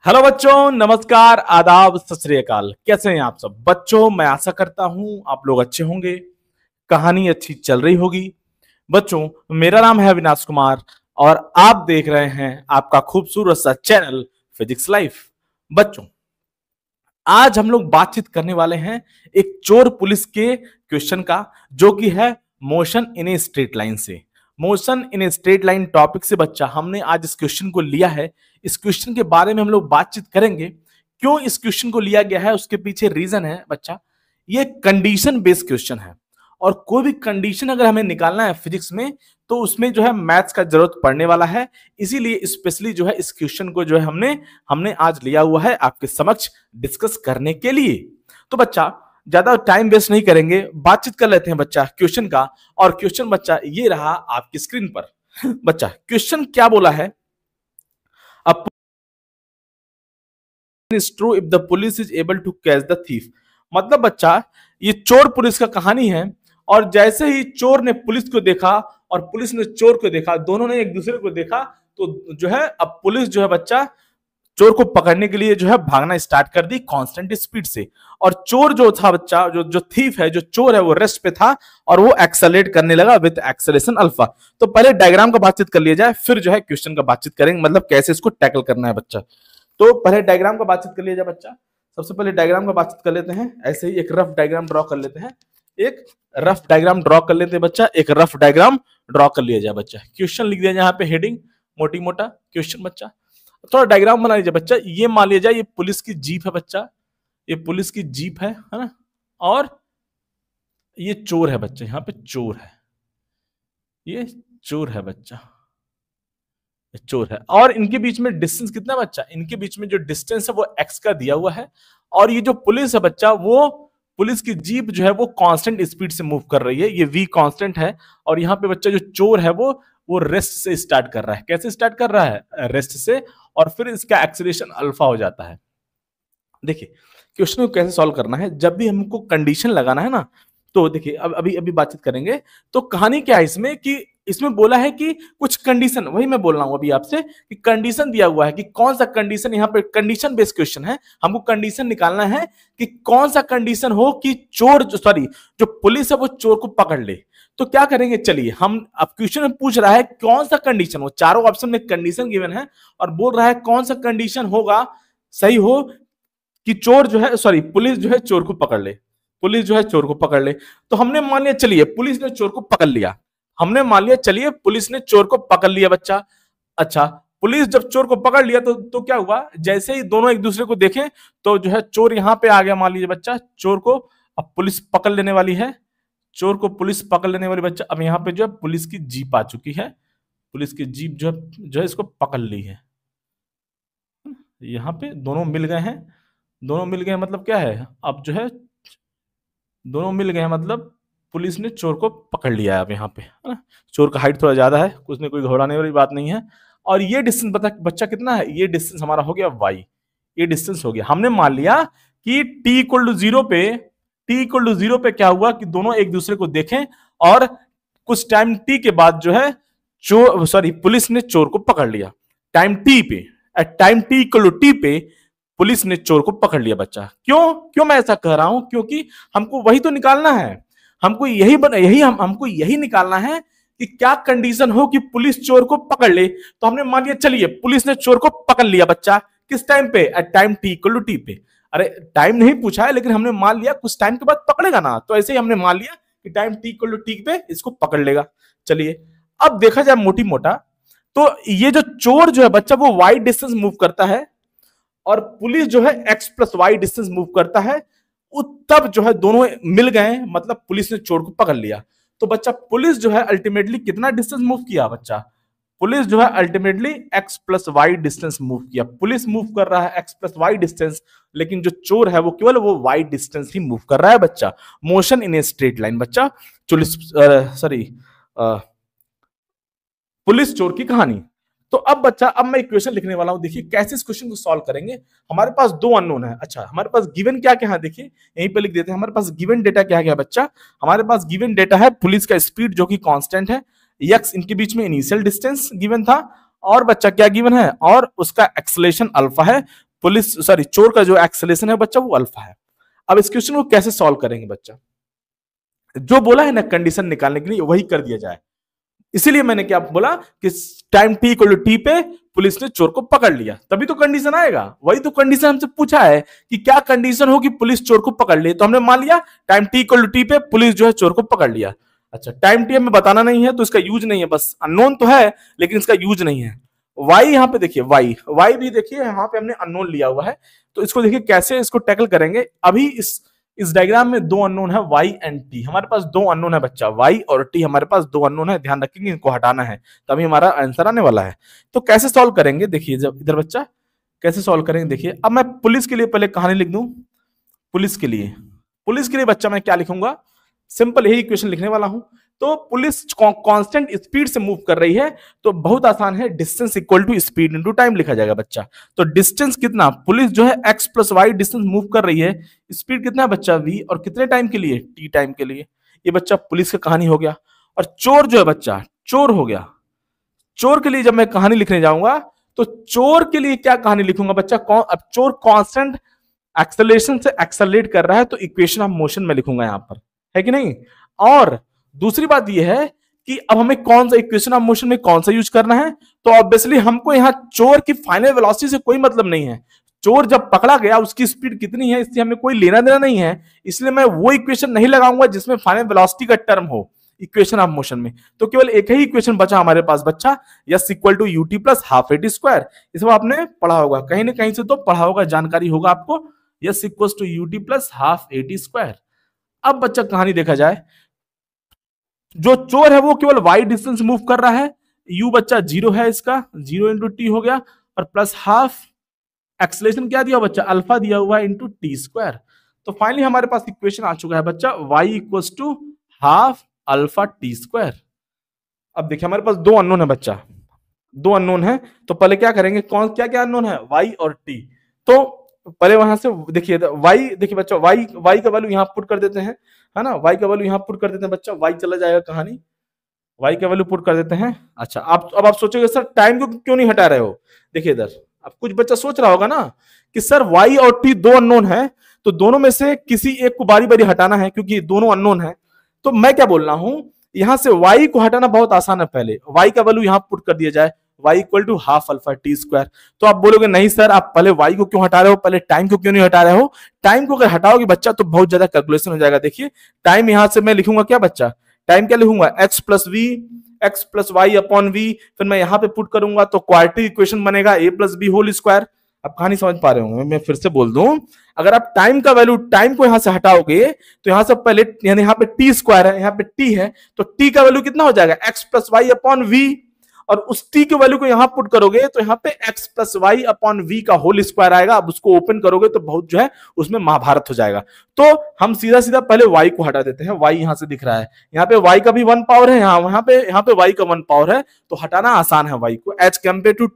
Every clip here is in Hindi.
हेलो बच्चों, नमस्कार, आदाब, सत श्री अकाल। कैसे हैं आप सब बच्चों? मैं आशा करता हूं आप लोग अच्छे होंगे, कहानी अच्छी चल रही होगी। बच्चों, मेरा नाम है अविनाश कुमार और आप देख रहे हैं आपका खूबसूरत सा चैनल फिजिक्स लाइफ। बच्चों, आज हम लोग बातचीत करने वाले हैं एक चोर पुलिस के क्वेश्चन का, जो कि है motion in a straight line से। Motion in a straight line topic से बच्चा हमने आज इस क्वेश्चन को लिया है। इस क्वेश्चन के बारे में हम लोग बातचीत करेंगे। क्यों इस क्वेश्चन को लिया गया है, उसके पीछे रीजन है बच्चा। ये कंडीशन बेस्ड क्वेश्चन है और कोई भी कंडीशन अगर हमें निकालना है फिजिक्स में तो उसमें जो है मैथ्स का जरूरत पड़ने वाला है। इसीलिए स्पेशली जो है इस क्वेश्चन को जो है हमने आज लिया हुआ है आपके समक्ष डिस्कस करने के लिए। तो बच्चा, ज्यादा टाइम वेस्ट नहीं करेंगे, बातचीत कर लेते हैं बच्चा क्वेश्चन का। और क्वेश्चन बच्चा ये रहा आपकी स्क्रीन पर। बच्चा, क्वेश्चन क्या बोला है? is true if the police is able to catch the thief। मतलब बच्चा, ये चोर पुलिस का कहानी है और जैसे ही चोर ने पुलिस को देखा और पुलिस ने चोर को देखा, दोनों ने एक दूसरे को देखा, तो जो है अब पुलिस जो है बच्चा चोर को पकड़ने के लिए जो है भागना स्टार्ट कर दी कांस्टेंट स्पीड से। और चोर जो था बच्चा, जो थीफ है, जो चोर है, वो रेस्ट पे था और वो एक्सेलरेट करने लगा विद एक्सेलरेशन अल्फा। तो पहले डायग्राम का बातचीत कर लिया जाए, फिर जो है क्वेश्चन का बातचीत करेंगे, मतलब कैसे इसको टैकल करना है बच्चा। तो पहले डायग्राम का बातचीत कर लिया जाए बच्चा। सबसे पहले डायग्राम का बातचीत कर लेते हैं। ऐसे ही एक रफ डायग्राम ड्रॉ कर लेते हैं। एक रफ डायग्राम ड्रॉ कर लेते हैं बच्चा। एक रफ डायग्राम ड्रॉ कर लिया जाए बच्चा। क्वेश्चन लिख दिया जाए यहाँ पे, हेडिंग मोटी मोटा क्वेश्चन बच्चा। थोड़ा डायग्राम बना लीजिए बच्चा। ये मान लिया जाए ये पुलिस की जीप है बच्चा, ये पुलिस की जीप है ना, और ये चोर है बच्चा। यहाँ पे चोर है, ये चोर है बच्चा, चोर है। और इनके बीच में डिस्टेंस कितना बच्चा? इनके बीच में जो डिस्टेंस है वो एक्स का दिया हुआ है। और ये जो पुलिस है बच्चा, वो पुलिस की जीप जो है वो कांस्टेंट स्पीड से मूव कर रही है, ये v कांस्टेंट है। और यहाँ पे बच्चा जो चोर है वो रेस्ट से स्टार्ट कर रहा है। कैसे स्टार्ट कर रहा है? रेस्ट से। और फिर इसका एक्सीलरेशन अल्फा हो जाता है। देखिए क्वेश्चन को कैसे सॉल्व करना है। जब भी हमको कंडीशन लगाना है ना, तो देखिए अब अभी बातचीत करेंगे। तो कहानी क्या है इसमें कि इसमें बोला है कि कुछ कंडीशन, वही मैं बोल रहा हूं अभी आपसे कि कंडीशन दिया हुआ है कि कौन सा कंडीशन, यहाँ पे कंडीशन बेस्ड क्वेश्चन है। हमको कंडीशन निकालना है कि कौन सा कंडीशन हो कि चोर जो पुलिस है वो चोर को पकड़ ले। तो क्या करेंगे, चलिए हम अब क्वेश्चन में पूछ रहा है कौन सा कंडीशन हो। चारों ऑप्शन में कंडीशन गिवन है और बोल रहा है कौन सा कंडीशन होगा सही हो कि चोर जो है पुलिस जो है चोर को पकड़ ले, पुलिस जो है चोर को पकड़ ले। तो हमने मान लिया, चलिए पुलिस ने चोर को पकड़ लिया। हमने मान लिया, चलिए पुलिस ने चोर को पकड़ लिया बच्चा। अच्छा, पुलिस जब चोर को पकड़ लिया तो क्या हुआ? जैसे ही दोनों एक दूसरे को देखें तो जो है चोर यहां पे आ गया। मान लीजिए बच्चा, चोर को अब पुलिस पकड़ लेने वाली है, चोर को पुलिस पकड़ लेने वाली बच्चा। अब यहाँ पे जो है पुलिस की जीप आ चुकी है, पुलिस की जीप जो है इसको पकड़ ली है। यहाँ पे दोनों मिल गए हैं। दोनों मिल गए मतलब क्या है? अब जो है दोनों मिल गए हैं मतलब पुलिस ने चोर को पकड़ लिया है। अब यहाँ पे है ना, चोर का हाइट थोड़ा ज्यादा है, कुछ ने कोई घबराने वाली बात नहीं है। और ये डिस्टेंस बच्चा कितना है? ये डिस्टेंस हमारा हो गया y, ये डिस्टेंस हो गया। हमने मान लिया कि t इक्वल टू जीरो पे क्या हुआ कि दोनों एक दूसरे को देखें और कुछ टाइम t के बाद जो है पुलिस ने चोर को पकड़ लिया। टाइम t पे, time t equal to t पे पुलिस ने चोर को पकड़ लिया बच्चा। क्यों मैं ऐसा कह रहा हूं? क्योंकि हमको वही तो निकालना है। हमको यही निकालना है कि क्या कंडीशन हो कि पुलिस चोर को पकड़ ले। तो हमने मान लिया, चलिए पुलिस ने चोर को पकड़ लिया बच्चा। किस टाइम पे? At time t equal to t पे। अरे टाइम नहीं पूछा है, लेकिन हमने मान लिया कुछ टाइम के बाद पकड़ेगा ना, तो ऐसे ही हमने मान लिया कि time t equal to t पे इसको पकड़ लेगा। चलिए अब देखा जाए मोटी मोटा, तो ये जो चोर जो है बच्चा वो y डिस्टेंस मूव करता है और पुलिस जो है x plus y distance move करता है। तब जो है दोनों मिल गए, मतलब पुलिस ने चोर को पकड़ लिया। तो बच्चा पुलिस जो है अल्टीमेटली कितना डिस्टेंस मूव किया बच्चा? पुलिस जो है ultimately x plus y distance move किया। पुलिस मूव कर रहा है x प्लस वाई डिस्टेंस, लेकिन जो चोर है वो केवल वो y डिस्टेंस ही मूव कर रहा है बच्चा। Motion in a straight line बच्चा। पुलिस चोर की कहानी। तो अब बच्चा, अब मैं इक्वेशन लिखने वाला हूं। देखिए कैसे इस क्वेश्चन को सॉल्व करेंगे। हमारे पास दो अननोन है। अच्छा, हमारे पास गिवन क्या क्या है, देखिए यहीं पे लिख देते हैं। हमारे पास गिवन डेटा क्या क्या है बच्चा? हमारे पास गिवन डेटा है पुलिस का स्पीड जो कि कांस्टेंट है, x इनके बीच में इनिशियल डिस्टेंस गिवन था, और बच्चा क्या गिवन है? और उसका एक्सेलरेशन अल्फा है। चोर का जो एक्सेलरेशन है बच्चा वो अल्फा है। अब इस क्वेश्चन को कैसे सॉल्व करेंगे बच्चा, जो बोला है ना कंडीशन निकालने के लिए वही कर दिया जाए। इसीलिए मैंने क्या बोला कि time t equal to t पे पुलिस ने चोर को पकड़ लिया, तभी तो कंडीशन आएगा। वही तो कंडीशन हमसे पूछा है कि क्या कंडीशन हो कि पुलिस चोर को पकड़ ले, तो हमने मान लिया time t equal to t पे पुलिस जो है चोर को पकड़ लिया। अच्छा, टाइम टी हमें बताना नहीं है तो इसका यूज नहीं है, बस अननोन तो है लेकिन इसका यूज नहीं है। वाई यहाँ पे देखिए, वाई भी देखिए यहाँ पे हमने अननोन लिया हुआ है, तो इसको देखिए कैसे इसको टैकल करेंगे। अभी इस डायग्राम में दो अननोन है y एंड t, हमारे पास दो अननोन है बच्चा, y और t हमारे पास दो अननोन है, ध्यान रखेंगे इनको हटाना है तभी हमारा आंसर आने वाला है। तो कैसे सॉल्व करेंगे देखिए, जब इधर बच्चा कैसे सॉल्व करेंगे देखिए। अब मैं पुलिस के लिए पहले कहानी लिख दूं। पुलिस के लिए बच्चा मैं क्या लिखूंगा, सिंपल यही इक्वेशन लिखने वाला हूं। तो पुलिस कांस्टेंट स्पीड से मूव कर रही है, तो बहुत आसान है, distance equal to speed into time लिखा जाएगा बच्चा। तो डिस्टेंस कितना, पुलिस जो है x plus y distance move कर रही है, स्पीड कितना है बच्चा v, और कितने टाइम के लिए, t टाइम के लिए। ये बच्चा पुलिस का कहानी हो गया। और चोर जो है बच्चा, चोर हो गया। चोर के लिए जब मैं कहानी लिखने जाऊंगा तो चोर के लिए क्या कहानी लिखूंगा बच्चा, अब चोर कांस्टेंट एक्सेलरेशन से एक्सेलरेट कर रहा है, तो इक्वेशन ऑफ मोशन में लिखूंगा यहां पर, है कि नहीं। और दूसरी बात यह है कि अब हमें कौन सा इक्वेशन ऑफ मोशन में कौन सा यूज करना है, तो ऑब्वियसली हमको यहां चोर की फाइनल वेलोसिटी से कोई मतलब नहीं है। चोर जब पकड़ा गया उसकी स्पीड कितनी है इससे हमें कोई लेना देना नहीं है, इसलिए मैं वो इक्वेशन नहीं लगाऊंगा जिसमें फाइनल वेलोसिटी का टर्म हो इक्वेशन ऑफ मोशन में। तो केवल एक ही इक्वेशन बचा हमारे पास बच्चा, s equal to u t plus half a t square. इसको आपने पढ़ा होगा कहीं ना कहीं से, तो पढ़ा होगा, जानकारी होगा आपको, s equal to u t plus half a t square. अब बच्चा कहानी देखा जाए, जो चोर है वो केवल y डिस्टेंस मूव कर रहा है, u बच्चा 0 है, इसका 0 इंटू टी हो गया, और प्लस हाफ एक्सेलरेशन क्या दिया बच्चा, अल्फा दिया हुआ है इंटू टी स्क्वायर। तो फाइनली हमारे पास इक्वेशन आ चुका है बच्चा, y equals to half alpha t square. अब देखिए हमारे पास दो अननोन है बच्चा, दो अननोन है, तो पहले क्या करेंगे, कौन क्या क्या अननोन है, y और t। तो पहले वहां से देखिए y, देखिए बच्चा y का वैल्यू यहां पुट कर देते हैं, है ना, y का वैल्यू यहां पुट कर देते हैं बच्चा, y चला जाएगा कहानी, y का वैल्यू पुट कर देते हैं। अच्छा, अब आप सोचोगे सर टाइम को क्यों नहीं हटा रहे हो, देखिए इधर अब कुछ बच्चा सोच रहा होगा ना कि सर y और t दो अननोन है, तो दोनों में से किसी एक को बारी बारी हटाना है क्योंकि दोनों अननोन है। तो मैं क्या बोल रहा हूं, यहां से y को हटाना बहुत आसान है, पहले y का वैल्यू यहां पुट कर दिया जाए, y equal to half alpha t square. तो आप बोलोगे नहीं सर आप पहले y को क्यों हटा रहे हो, पहले टाइम को क्यों नहीं हटा रहे हो। टाइम को अगर हटाओगे बच्चा तो बहुत ज्यादा कैलकुलेशन हो जाएगा। देखिए टाइम यहां से मैं लिखूंगा क्या बच्चा, टाइम क्या लिखूंगा, x plus y upon v, फिर मैं यहां पे पुट करूंगा तो क्वाड्रेटिक इक्वेशन बनेगा a plus b whole square. अब कहानी समझ पा रहे होंगे, मैं फिर से बोल दूं, अगर आप टाइम का वैल्यू, टाइम को यहां से हटाओगे तो यहां से पहले यानी यहां पे टी स्क्वायर है, यहां पे टी है, तो टी का वैल्यू कितना हो जाएगा, x plus y upon v, और उस t के वैल्यू को यहां पुट करोगे तो यहां पे x plus y upon v का होल स्क्वायर आएगा। अब उसको ओपन करोगे तो बहुत जो है उसमें महाभारत हो जाएगा। तो हम सीधा सीधा पहले y को हटा देते हैं, y यहां से दिख रहा है, यहाँ पे y का भी 1 पावर है, यहाँ पे y का 1 पावर है, तो हटाना आसान है y को एज कंपेयर टू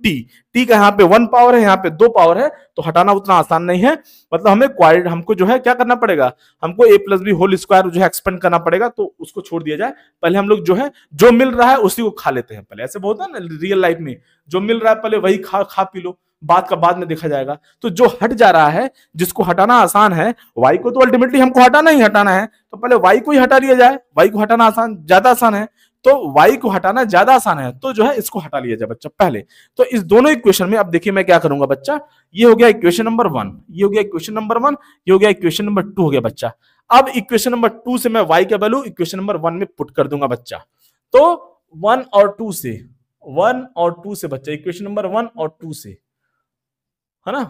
t का यहाँ पे 1 पावर है, यहाँ पे 2 पावर है, तो हटाना उतना आसान नहीं है। मतलब हमको जो है क्या करना पड़ेगा, हमको a plus b whole square जो है एक्सपेंड करना पड़ेगा, तो उसको छोड़ दिया जाए। पहले हम लोग जो है जो मिल रहा है उसी को खा लेते हैं पहले, ऐसे बहुत है ना रियल लाइफ में, जो मिल रहा है पहले वही खा पी लो, बात का बाद में देखा जाएगा। तो जो हट जा रहा है, जिसको हटाना आसान है, y को तो अल्टीमेटली हमको हटाना ही हटाना है, तो पहले y को ही हटा लिया जाए। y को हटाना ज्यादा आसान है, तो y को हटाना ज्यादा आसान है, तो जो है इसको हटा लिया जाए बच्चा पहले। तो इस दोनों इक्वेशन में अब देखिए मैं क्या करूंगा बच्चा, ये हो गया इक्वेशन नंबर 1, ये हो गया इक्वेशन नंबर 1, ये हो गया इक्वेशन नंबर 2 हो गया बच्चा। अब इक्वेशन नंबर 2 से मैं y का वैल्यू इक्वेशन नंबर 1 में पुट कर दूंगा बच्चा। तो 1 और 2 से बच्चा, इक्वेशन नंबर 1 और 2 से, है ना,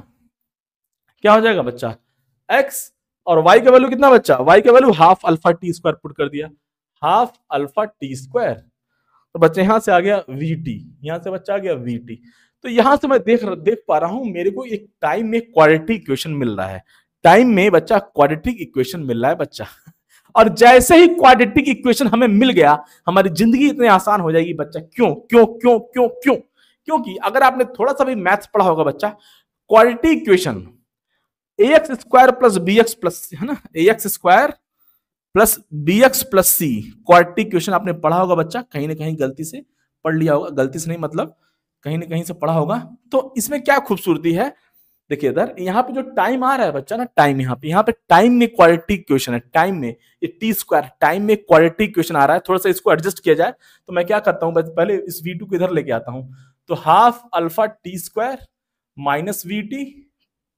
क्या हो जाएगा बच्चा, x और y का वैल्यू कितना बच्चा, y का value half alpha t square put कर दिया, हाफ अल्फा टी स्क्वायर। तो बच्चे यहां से आ गया vt, यहां से बच्चा आ गया vt। तो यहां से मैं देख पा रहा हूं मेरे को एक टाइम में क्वाड्रेटिक इक्वेशन मिल रहा है, टाइम में बच्चा क्वाड्रेटिक इक्वेशन मिल रहा है बच्चा। और जैसे ही क्वाड्रेटिक इक्वेशन हमें मिल गया, हमारी जिंदगी इतनी आसान हो जाएगी बच्चा। क्यों क्यों क्यों क्यों क्यों, क्योंकि अगर आपने थोड़ा सा भी मैथ्स पढ़ा होगा बच्चा, quadratic equation ax square plus bx plus, है ना, ax square plus bx plus c, quadratic equation आपने पढ़ा होगा बच्चा, कहीं ना कहीं गलती से पढ़ लिया होगा, गलती से नहीं मतलब कहीं ना कहीं से पढ़ा होगा। तो इसमें क्या खूबसूरती है, देखिए इधर यहाँ पे जो टाइम आ रहा है बच्चा ना, टाइम यहाँ पे टाइम में क्वाड्रेटिक इक्वेशन है, टाइम में ये टी स्क्वायर टाइम में क्वाड्रेटिक इक्वेशन आ रहा है। थोड़ा सा इसको एडजस्ट किया जाए तो मैं क्या करता हूँ, पहले इस v2 को इधर लेके आता हूँ, तो half alpha t square minus v t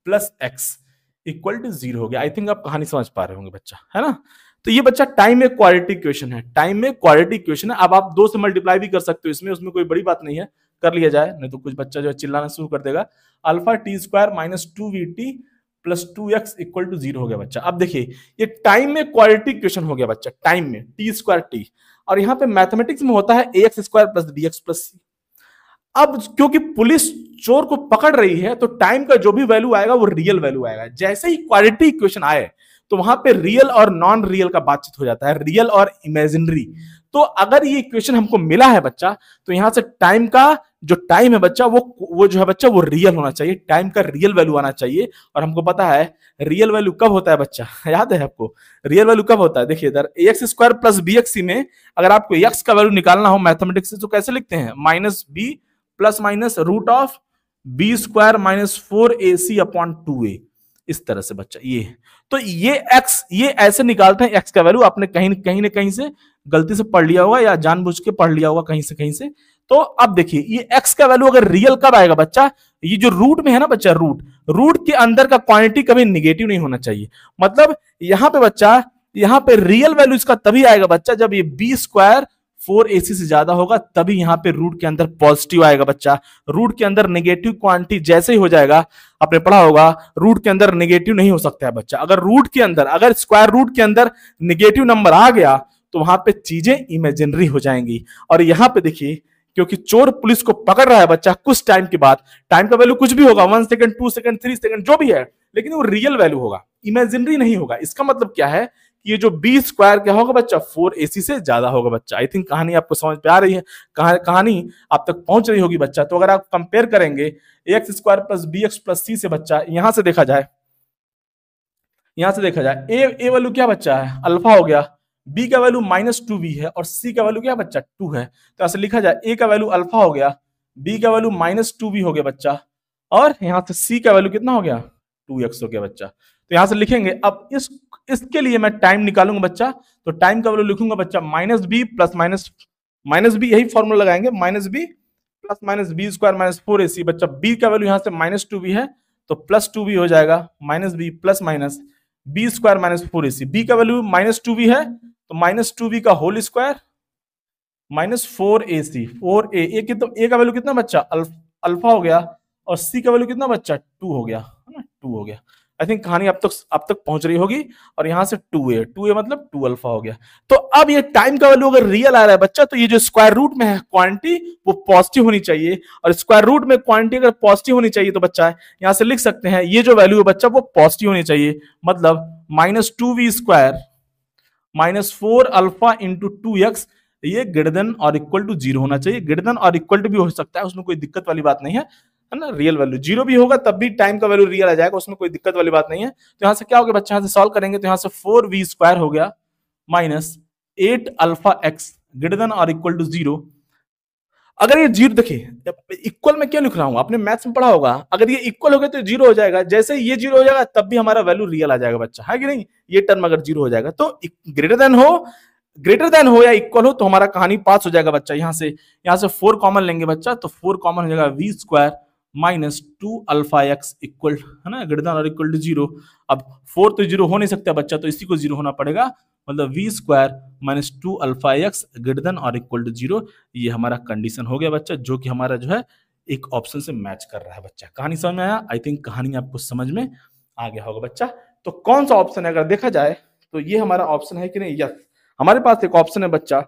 plus x equal to 0 हो गया। आई थिंक आप कहानी समझ पा रहे होंगे बच्चा, है ना। तो ये बच्चा टाइम में क्वाड्रेटिक इक्वेशन है, टाइम में क्वाड्रेटिक इक्वेशन है। अब आप 2 से मल्टीप्लाई भी कर सकते हो इसमें, उसमें कोई बड़ी बात नहीं है, कर लिया जाए, नहीं तो कुछ बच्चा जो है चिल्लाना शुरू कर देगा। Alpha t square minus 2vt plus 2x equal to 0 हो गया बच्चा। अब देखिए ये टाइम में क्वाड्रेटिक इक्वेशन हो गया बच्चा, टाइम में टी स्क्वायर टी, और यहाँ पे मैथमेटिक्स में होता है ax square plus dx plus c। अब क्योंकि पुलिस चोर को पकड़ रही है तो टाइम का जो भी वैल्यू आएगा वो रियल वैल्यू आएगा। जैसे ही क्वाड्रेटिक इक्वेशन आए तो वहां पे रियल और नॉन रियल का बातचीत हो जाता है, रियल और इमेजिनरी। तो अगर ये इक्वेशन हमको मिला है बच्चा, तो यहां से टाइम का जो टाइम है बच्चा वो जो है बच्चा वो रियल होना चाहिए, टाइम का रियल वैल्यू आना चाहिए। और हमको पता है रियल वैल्यू कब होता है बच्चा, याद है आपको रियल वैल्यू कब होता है? देखिए इधर x square plus B x में अगर आपको एक्स का वैल्यू निकालना हो मैथमेटिक्स से तो कैसे लिखते हैं, minus b plus minus root of b square minus 4ac upon 2a, इस तरह से बच्चा। ये तो ये x ये ऐसे निकालते हैं, x का वैल्यू आपने कहीं ना कहीं से गलती से पढ़ लिया होगा या जानबूझ के पढ़ लिया होगा कहीं से। तो अब देखिए ये x का वैल्यू अगर रियल कब आएगा बच्चा, ये जो रूट में है ना बच्चा, रूट के अंदर का क्वांटिटी कभी निगेटिव नहीं होना चाहिए। मतलब यहां पे बच्चा, यहां पे रियल वैल्यू इसका तभी आएगा बच्चा जब ये बी स्क्वायर 4ac से ज्यादा होगा, तभी यहां पे रूट के अंदर पॉजिटिव आएगा बच्चा। रूट के अंदर नेगेटिव क्वांटिटी जैसे ही हो जाएगा, आपने पढ़ा होगा रूट के अंदर नेगेटिव नहीं हो सकता है बच्चा। अगर रूट के अंदर, अगर स्क्वायर रूट के अंदर नेगेटिव नंबर आ गया तो वहां पे चीजें इमेजिनरी हो जाएंगी। और यहां पे देखिए क्योंकि चोर पुलिस को पकड़ रहा है बच्चा, कुछ टाइम के बाद, टाइम का वैल्यू कुछ भी होगा, 1 सेकंड 2 सेकंड 3 सेकंड जो भी है, लेकिन वो रियल वैल्यू होगा, इमेजिनरी नहीं होगा। इसका मतलब क्या है, ये जो बी स्क्वायर क्या होगा बच्चा, 4ac से ज्यादा होगा बच्चा। आई थिंक कहानी आपको समझ में आ रही है, कहानी आप तक पहुंच रही होगी बच्चा। तो अगर आप कंपेयर करेंगे X square plus B X plus C से बच्चा, यहां से देखा जाए ए वैल्यू क्या बच्चा है, अल्फा हो गया, बी का वैल्यू -2b है और सी का वैल्यू क्या बच्चा 2 है। तो ऐसे लिखा जाए ए का वैल्यू अल्फा हो गया, बी का वैल्यू -2b हो गया बच्चा, और यहां से सी का वैल्यू कितना हो गया 2x हो गया बच्चा। तो यहां से लिखेंगे, अब इसके लिए मैं टाइम निकालूंगा बच्चा, तो टाइम का वैल्यू लिखूंगा बच्चा -b प्लस माइनस बी, यही फॉर्मूला लगाएंगे, -b plus minus b square minus 4ac बच्चा। b का वैल्यू यहां से -2b है तो +2b हो जाएगा, -b plus minus b square minus 4ac। b का वैल्यू -2b है तो -2b का whole square minus 4ac, 4a ए का वैल्यू कितना बच्चा अल्फा हो गया, और सी का वैल्यू कितना बच्चा 2 हो गया, है ना, 2 हो गया। आई थिंक कहानी अब तक पहुंच रही होगी। और यहां से 2a मतलब 2 अल्फा हो गया। तो अब ये टाइम का वैल्यू अगर रियल आ रहा है बच्चा, तो ये जो स्क्वायर रूट में है क्वांटिटी वो पॉजिटिव होनी चाहिए, और स्क्वायर रूट में क्वांटिटी अगर पॉजिटिव होनी चाहिए तो बच्चा यहां से लिख सकते हैं ये जो वैल्यू है बच्चा वो पॉजिटिव होनी चाहिए। मतलब -2v square -4 alpha into 2x, ये ग्रेटर देन और इक्वल टू 0 होना चाहिए। ग्रेटर देन और इक्वल टू भी हो सकता है, उसमें कोई दिक्कत वाली बात नहीं है ना। रियल वैल्यू 0 भी होगा तब भी टाइम का वैल्यू रियल आ जाएगा, उसमें कोई दिक्कत वाली बात नहीं है। तो यहां से क्या हो गया बच्चा, यहां से सॉल्व करेंगे तो यहां से 4v स्क्वायर हो गया -8 अल्फा एक्स ग्रेटर देन और इक्वल टू 0। अगर ये 0, देखिए इक्वल में क्यों लिख रहा हूं, आपने मैथ्स में पढ़ा होगा, अगर ये इक्वल हो गया तो 0 हो जाएगा, जैसे ये 0 हो जाएगा तब भी हमारा वैल्यू रियल आ जाएगा बच्चा, है कि नहीं। ये टर्म अगर 0 हो जाएगा तो ग्रेटर देन हो या इक्वल हो तो हमारा कहानी पास हो जाएगा बच्चा। यहां से 4 कॉमन लेंगे बच्चा, तो 4 कॉमन हो जाएगा v square -2 alpha x equal, है ना, ग्रेटर देन और इक्वल टू 0। अब 4 तो 0 हो नहीं सकता बच्चा, तो इसी को 0 होना पड़ेगा, मतलब v square -2 alpha x greater than और इक्वल टू 0। ये हमारा कंडीशन हो गया बच्चा, जो कि हमारा जो है एक ऑप्शन से मैच कर रहा है बच्चा। कहानी समझ में आया? आई थिंक कहानी आपको समझ में आ गया होगा बच्चा। तो कौन सा ऑप्शन है अगर देखा जाए तो ये हमारा ऑप्शन है कि नहीं, यस। हमारे पास एक ऑप्शन है बच्चा,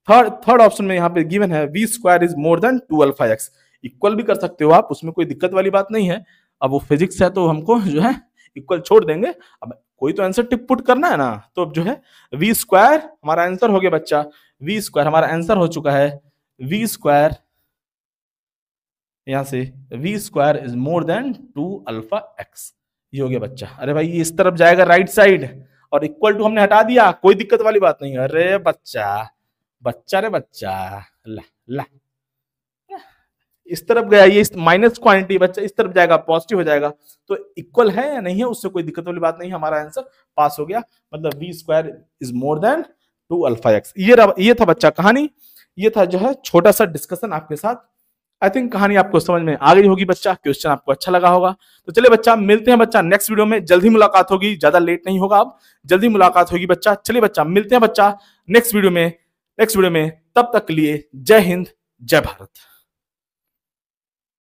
थर्ड ऑप्शन में यहाँ पे गिवन है v square is more than 2 alpha x. Equal भी कर सकते हो आप, उसमें कोई दिक्कत वाली बात नहीं है। अब वो फिजिक्स है तो हमको जो है इक्वल छोड़ देंगे, अब कोई तो आंसर टिक पुट करना है ना। तो अब जो है v स्क्वायर हमारा आंसर हो गया बच्चा, v स्क्वायर हमारा आंसर हो चुका है, v स्क्वायर यहां से v square is more than 2 alpha x, ये हो गया बच्चा। अरे भाई ये इस तरफ जाएगा राइट साइड, और इक्वल टू हमने हटा दिया, कोई दिक्कत वाली बात नहीं है। अरे बच्चा रे बच्चा, ला ला इस तरफ गया, ये माइनस क्वांटिटी बच्चा इस तरफ जाएगा, पॉजिटिव हो जाएगा, तो इक्वल है या नहीं है, उससे कोई दिक्कत वाली बात नहीं, हमारा आंसर पास हो गया। मतलब b square is more than 2 alpha x. ये था बच्चा कहानी, ये था जो है छोटा सा डिस्कशन आपके साथ। आई थिंक कहानी आपको समझ में आ गई होगी बच्चा, क्वेश्चन आपको अच्छा लगा होगा। तो चलिए बच्चा, मिलते हैं बच्चा नेक्स्ट वीडियो में, जल्दी मुलाकात होगी, ज्यादा लेट नहीं होगा, अब जल्दी मुलाकात होगी बच्चा। चलिए बच्चा, मिलते हैं बच्चा नेक्स्ट वीडियो में, तब तक के लिए जय हिंद, जय भारत।